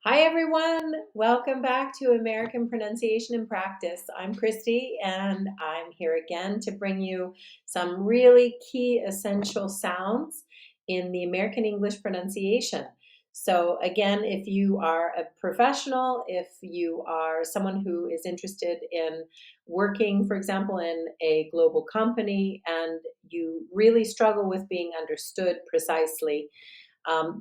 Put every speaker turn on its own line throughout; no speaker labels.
Hi, everyone. Welcome back to American Pronunciation and Practice. I'm Christy, and I'm here again to bring you some really key essential sounds in the American English pronunciation. So, again, if you are a professional, if you are someone who is interested in working, for example, in a global company, and you really struggle with being understood precisely,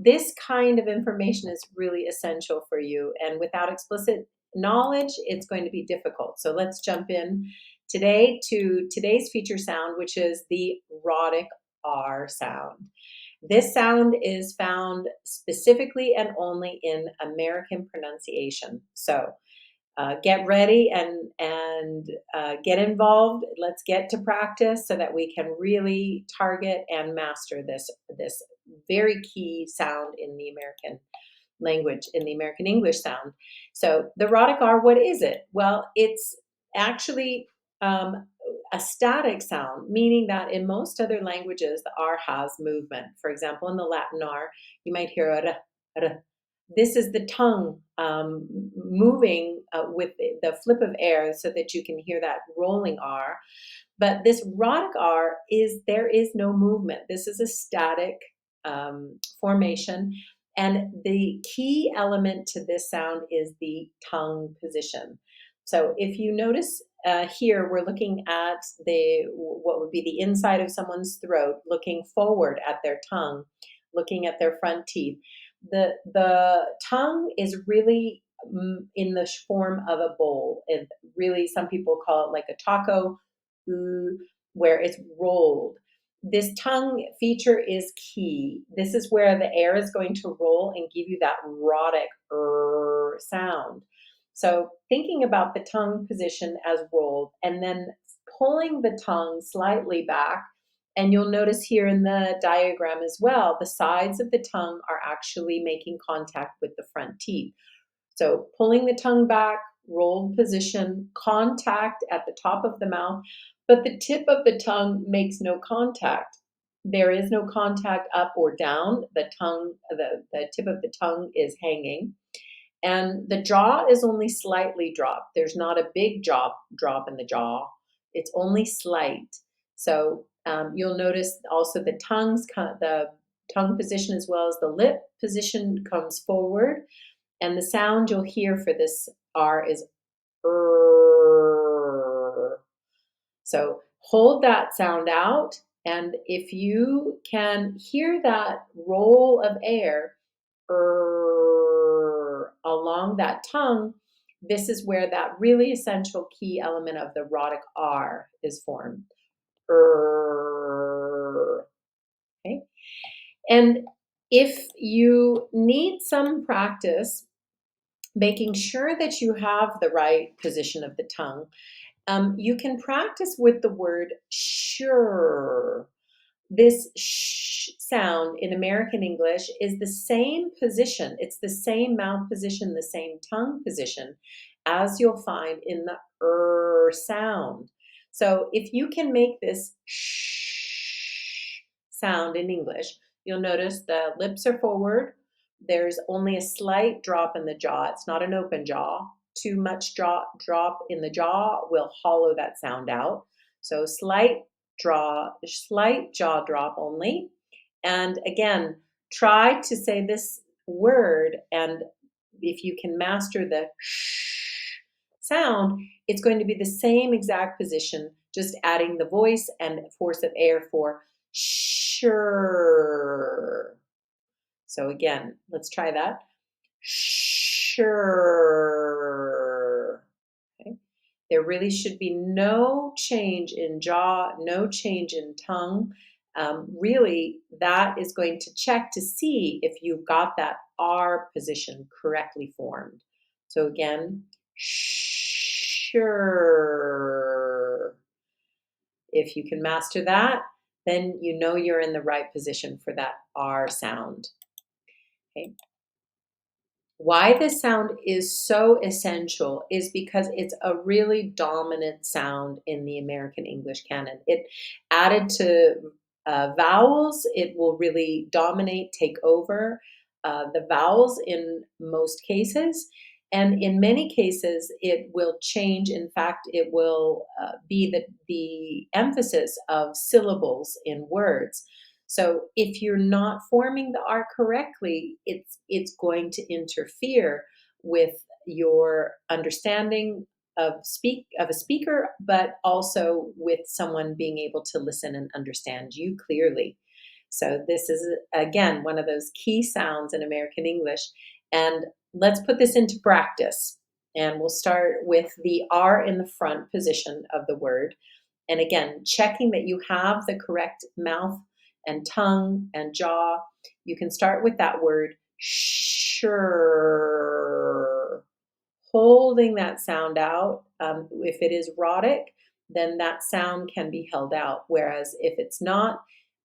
this kind of information is really essential for you, and without explicit knowledge, it's going to be difficult. So let's jump in today to today's feature sound, which is the rhotic R sound. This sound is found specifically and only in American pronunciation. So get ready and get involved. Let's get to practice so that we can really target and master this very key sound in the American language, in the American English sound. So the rhotic R, what is it? Well, it's actually a static sound, meaning that in most other languages, the R has movement. For example, in the Latin R, you might hear a r, r. This is the tongue moving with the flip of air so that you can hear that rolling R. But this rhotic R there is no movement. This is a static formation. And the key element to this sound is the tongue position. So if you notice here, we're looking at what would be the inside of someone's throat, looking forward at their tongue, looking at their front teeth. The tongue is really in the form of a bowl. It really, some people call it like a taco, where it's rolled. This tongue feature is key. This is where the air is going to roll and give you that rhotic sound. So thinking about the tongue position as rolled and then pulling the tongue slightly back, and you'll notice here in the diagram as well, the sides of the tongue are actually making contact with the front teeth. So pulling the tongue back, rolled position, contact at the top of the mouth, but the tip of the tongue makes no contact. There is no contact up or down. The tip of the tongue is hanging. And the jaw is only slightly dropped. There's not a big drop in the jaw. It's only slight. So you'll notice also the tongue position as well as the lip position comes forward. And the sound you'll hear for this R is er. So hold that sound out. And if you can hear that roll of air along that tongue, this is where that really essential key element of the rhotic R is formed. Okay. And if you need some practice making sure that you have the right position of the tongue, you can practice with the word sure. This sh sound in American English is the same position. It's the same mouth position, the same tongue position as you'll find in the sound. So if you can make this sh sound in English, you'll notice the lips are forward. There's only a slight drop in the jaw. It's not an open jaw. Too much drop in the jaw will hollow that sound out. So slight jaw drop only. And again, try to say this word, and if you can master the sh sound, it's going to be the same exact position, just adding the voice and force of air for sure. So again, let's try that. Sure. Okay. There really should be no change in jaw, no change in tongue. Really, that is going to check to see if you've got that R position correctly formed. So again, sure. If you can master that, then you know you're in the right position for that R sound. Okay. Why this sound is so essential is because it's a really dominant sound in the American English canon. It added to vowels, it will really dominate, take over. the vowels in most cases. And in many cases, it will change. In fact, it will be the emphasis of syllables in words. So if you're not forming the R correctly, it's going to interfere with your understanding of a speaker, but also with someone being able to listen and understand you clearly. So this is again one of those key sounds in American English. And let's put this into practice. And we'll start with the R in the front position of the word. And again, checking that you have the correct mouth and tongue and jaw. You can start with that word sure, holding that sound out. If it is rhotic, then that sound can be held out. Whereas if it's not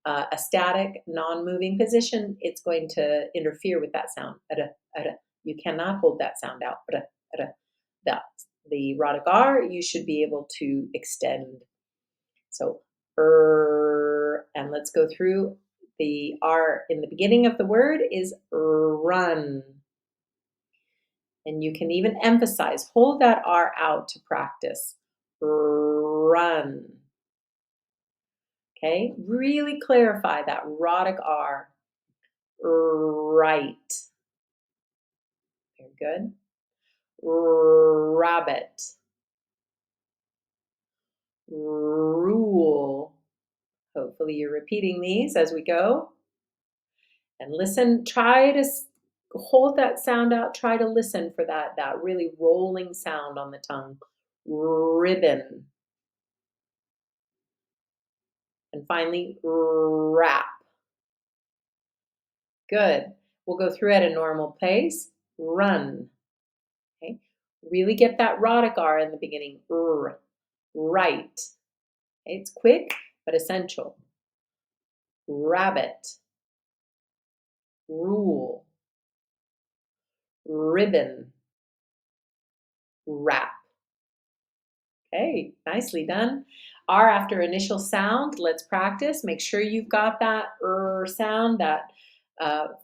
a static, non-moving position, it's going to interfere with that sound. You cannot hold that sound out. That the rhotic R, you should be able to extend. So and let's go through the R in the beginning of the word is run. And you can even emphasize, hold that R out to practice. Run. Okay, really clarify that rhotic R. Right. Very good. Rabbit. Rule. Hopefully you're repeating these as we go. And listen, try to hold that sound out. Try to listen for that really rolling sound on the tongue. Ribbon. And finally, wrap. Good. We'll go through at a normal pace. Run. Okay. Really get that rhotic R in the beginning. Right. Okay. It's quick but essential. Rabbit. Rule. Ribbon. Wrap. Okay, nicely done. R after initial sound. Let's practice. Make sure you've got that sound. That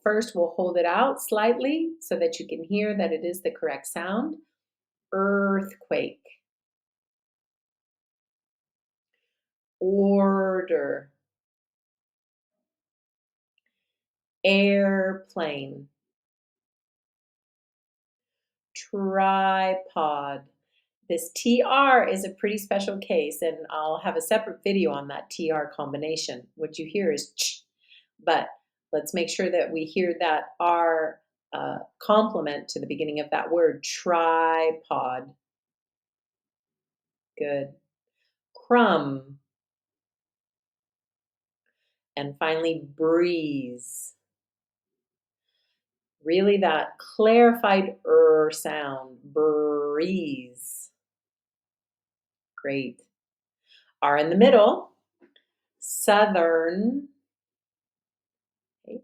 first we'll hold it out slightly so that you can hear that it is the correct sound. Earthquake. Order. Airplane. Tripod. This TR is a pretty special case, and I'll have a separate video on that TR combination. What you hear is ch, but let's make sure that we hear that R complement to the beginning of that word, tripod. Good. Crumb. And finally, breeze. Really that clarified sound, breeze. Great. R in the middle, southern. Okay.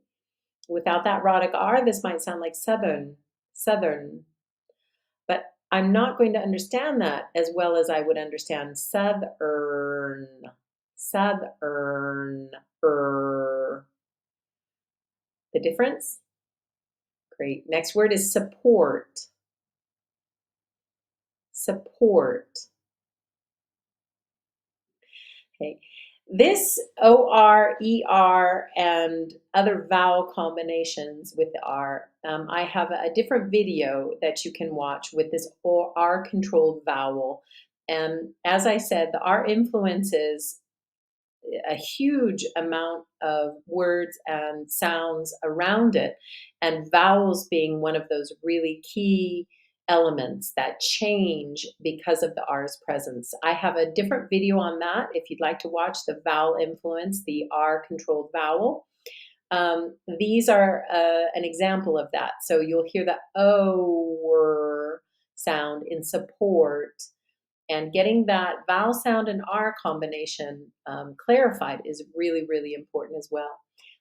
Without that rhotic R, this might sound like southern, southern. But I'm not going to understand that as well as I would understand southern, southern, The difference? Great. Next word is support, support. Okay. This OR, ER, and other vowel combinations with the R, I have a different video that you can watch with this R-controlled vowel. And as I said, the R influences a huge amount of words and sounds around it, and vowels being one of those really key elements that change because of the R's presence. I have a different video on that if you'd like to watch the vowel influence, the R controlled vowel. These are an example of that. So you'll hear the O sound in support, and getting that vowel sound and R combination clarified is really, really important as well.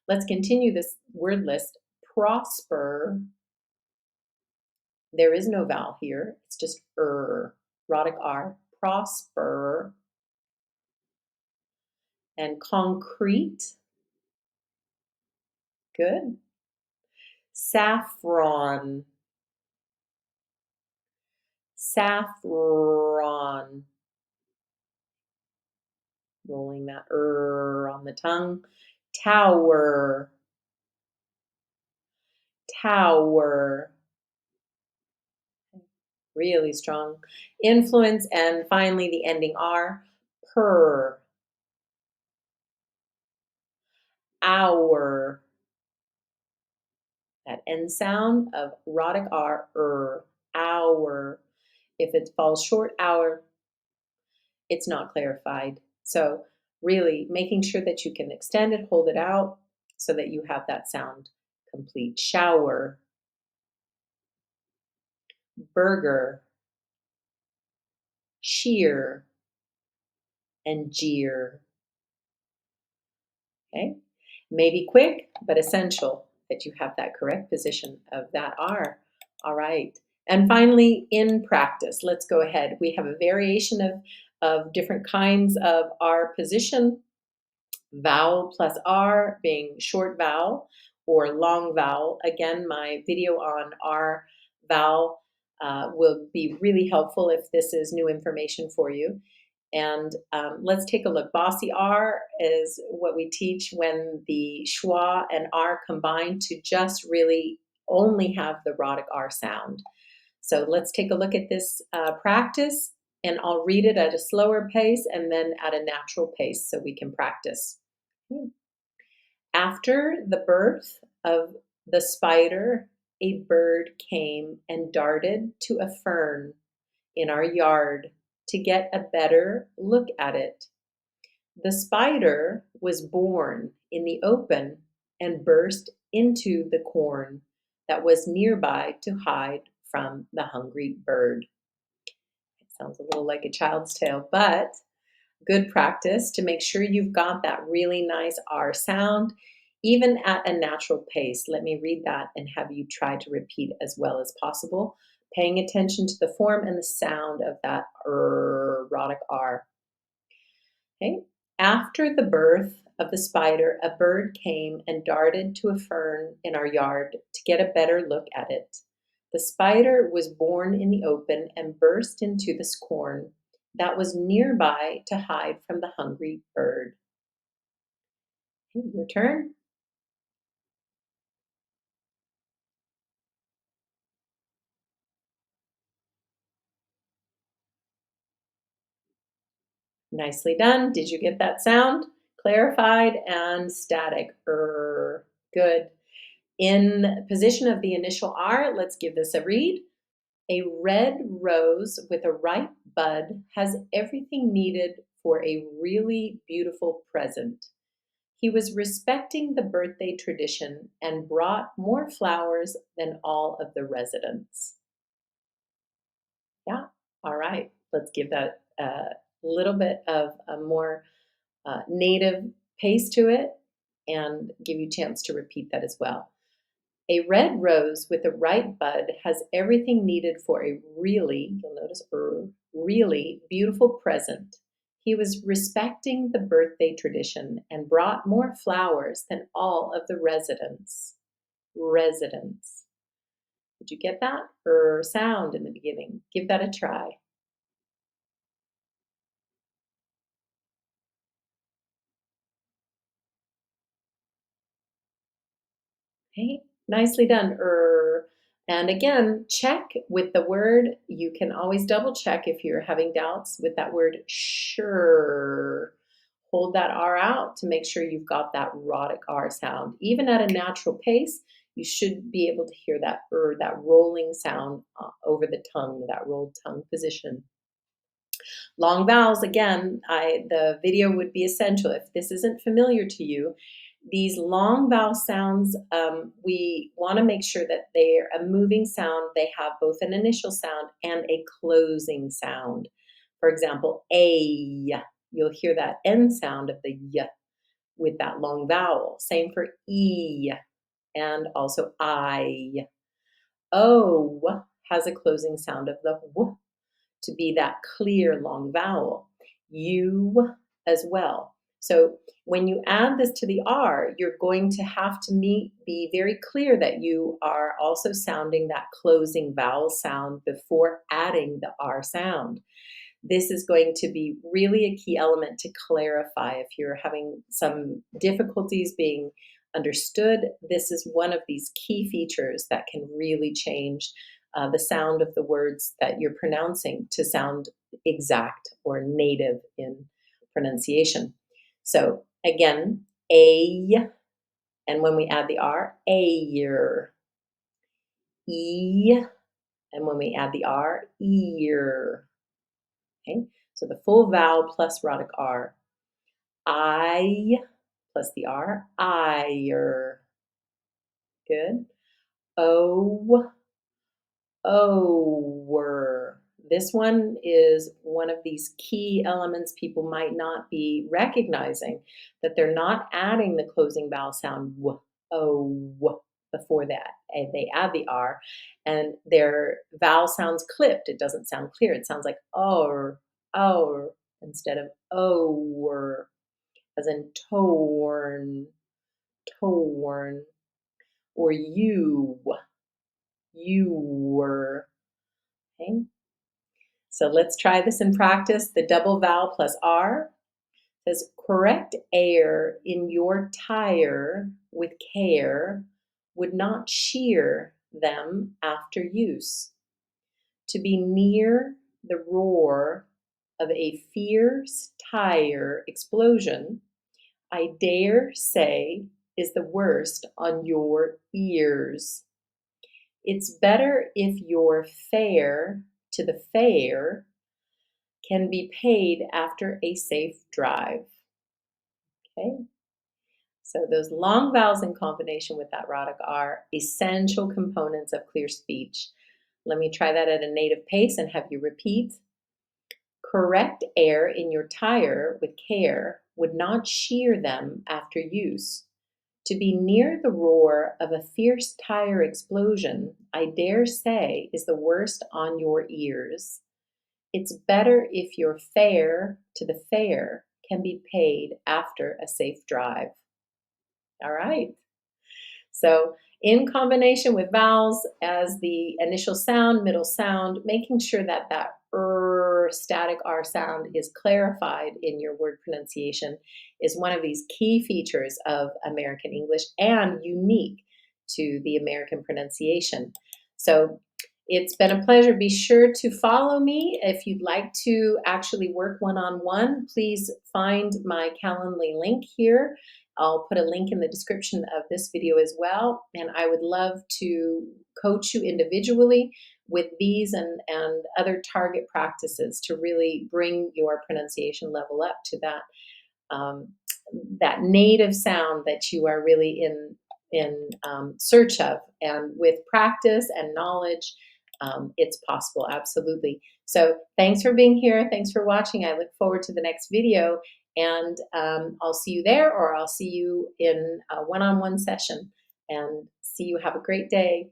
Let's continue this word list. Prosper. There is no vowel here. It's just rhotic R. Prosper. And concrete. Good. saffron, saffron. Rolling that on the tongue. Tower, tower. Really strong influence. And finally, the ending R, purr, hour. That end sound of rhotic R, hour. If it falls short, hour, it's not clarified. So really making sure that you can extend it, hold it out, so that you have that sound complete. Shower, burger, sheer, and jeer. Okay? Maybe quick, but essential that you have that correct position of that R. All right. And finally, in practice, let's go ahead. We have a variation of different kinds of R position. Vowel plus R being short vowel or long vowel. Again, my video on R vowel will be really helpful if this is new information for you. And let's take a look. Bossy R is what we teach when the schwa and R combine to just really only have the rhotic R sound. So let's take a look at this practice, and I'll read it at a slower pace and then at a natural pace so we can practice. After the birth of the spider, a bird came and darted to a fern in our yard to get a better look at it. The spider was born in the open and burst into the corn that was nearby to hide from the hungry bird. It sounds a little like a child's tale, but good practice to make sure you've got that really nice R sound, even at a natural pace. Let me read that and have you try to repeat as well as possible, paying attention to the form and the sound of that rhotic R. Okay. After the birth of the spider, a bird came and darted to a fern in our yard to get a better look at it. The spider was born in the open and burst into the corn that was nearby to hide from the hungry bird. Okay, your turn. Nicely done. Did you get that sound? Clarified and static. Good. In position of the initial R, let's give this a read. A red rose with a ripe bud has everything needed for a really beautiful present. He was respecting the birthday tradition and brought more flowers than all of the residents. Yeah, all right. Let's give that a little bit of a more native pace to it and give you a chance to repeat that as well. A red rose with a ripe bud has everything needed for a really, you'll notice, really beautiful present. He was respecting the birthday tradition and brought more flowers than all of the residents. Residents. Did you get that? Sound in the beginning. Give that a try. Okay, nicely done. And again, check with the word. You can always double check if you're having doubts with that word sure. Hold that R out to make sure you've got that rhotic R sound. Even at a natural pace, you should be able to hear that that rolling sound over the tongue, that rolled tongue position. Long vowels, again, the video would be essential. If this isn't familiar to you, these long vowel sounds, we want to make sure that they're a moving sound. They have both an initial sound and a closing sound. For example, a, you'll hear that end sound of the y with that long vowel. Same for e and also I. O has a closing sound of the w to be that clear long vowel. You as well. So when you add this to the R, you're going to have to be very clear that you are also sounding that closing vowel sound before adding the R sound. This is going to be really a key element to clarify if you're having some difficulties being understood. This is one of these key features that can really change the sound of the words that you're pronouncing to sound exact or native in pronunciation. So again, a, and when we add the R, ayer, e, and when we add the R, ear. Okay, so the full vowel plus rhotic R. I plus the R, ire. Good. O, over. This one is one of these key elements people might not be recognizing, that they're not adding the closing vowel sound w, o, before that. And they add the R, and their vowel sounds clipped. It doesn't sound clear. It sounds like or, instead of or, as in torn, torn, or you were. Okay. So let's try this in practice. The double vowel plus R says, correct air in your tire with care would not shear them after use. To be near the roar of a fierce tire explosion, I dare say, is the worst on your ears. It's better if your fare to the fair can be paid after a safe drive. Okay, so those long vowels in combination with that rhotic R, essential components of clear speech. Let me try that at a native pace and have you repeat. Correct air in your tire with care would not shear them after use. To be near the roar of a fierce tire explosion, I dare say, is the worst on your ears. It's better if your fare to the fair can be paid after a safe drive. All right. So in combination with vowels as the initial sound, middle sound, making sure that that static R sound is clarified in your word pronunciation is one of these key features of American English and unique to the American pronunciation. So it's been a pleasure. Be sure to follow me. If you'd like to actually work one-on-one, please find my Calendly link here. I'll put a link in the description of this video as well. And I would love to coach you individually with these and other target practices to really bring your pronunciation level up to that native sound that you are really in search of. And with practice and knowledge, it's possible, absolutely. So thanks for being here. Thanks for watching. I look forward to the next video, and I'll see you there, or I'll see you in a one-on-one session, and see you. Have a great day.